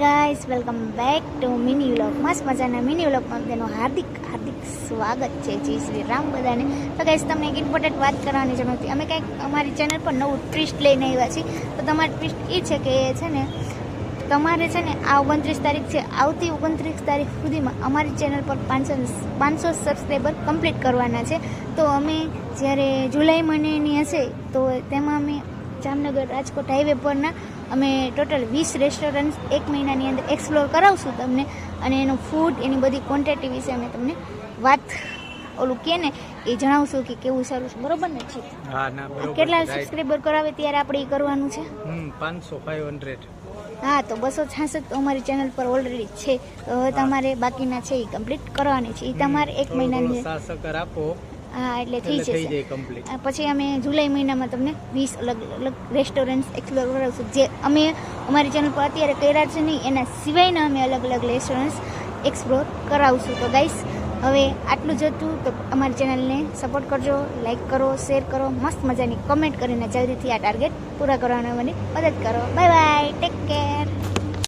Guys welcome back to mini vlog. મસ્ત મજાના mini વ્લોગમાં તેનું હાર્દિક સ્વાગત છે. જય શ્રી રામ બધાને. તો ગાઈસ તમને એક ઇમ્પોર્ટન્ટ વાત કરવાની જરૂર હતી. અમે કંઈક અમારી ચેનલ પર નવું ટ્વિસ્ટ લઈને આવ્યા છીએ. તો તમારી ટ્વિસ્ટ એ છે કે તમારે છે ને આ 29 તારીખ છે, આવતી 29 તારીખ સુધીમાં અમારી ચેનલ પર 500 સબસ્ક્રાઈબર કમ્પ્લીટ કરવાના છે. તો અમે જ્યારે જુલાઈ મહિનાની હશે તો તેમાં અમે જામનગર રાજકોટ હાઈવે પરના અમે ટોટલ 20 રેસ્ટોરન્ટ એક મહિનાની અંદર એક્સપ્લોર કરાવશું તમને, અને એનું ફૂડ એની બધી ક્વોન્ટિટી વિશે અમે તમને વાત ઓલું કે ને એ જણાવશું કે કેવું સારું છે. બરોબર ને છે? હા ના બરોબર. કેટલા સબસ્ક્રાઈબર કરાવે ત્યારે આપણે એ કરવાનું છે? 500 હા, તો 266 તો અમારી ચેનલ પર ઓલરેડી છે. તો હવે તમારે બાકીના છે એ કમ્પ્લીટ કરવાની છે. એ તમારે એક મહિનાની સાસકર આપો. હા, એટલે થઈ જશે કમ્પ્લીટ. પછી અમે જુલાઈ મહિનામાં તમને 20 અલગ અલગ રેસ્ટોરન્ટ એક્સપ્લોર કરાવશું, જે અમે અમારી ચેનલ પર અત્યારે કર્યા છે નહીં, એના સિવાયના અમે અલગ અલગ રેસ્ટોરન્ટ એક્સપ્લોર કરાવશું. તો ગાઈસ હવે આટલું જ હતું. તો અમારી ચેનલને સપોર્ટ કરજો, લાઈક કરો, શેર કરો, મસ્ત મજાની કમેન્ટ કરીને જલ્દીથી આ ટાર્ગેટ પૂરા કરવાના મને મદદ કરો. Bye bye, take care.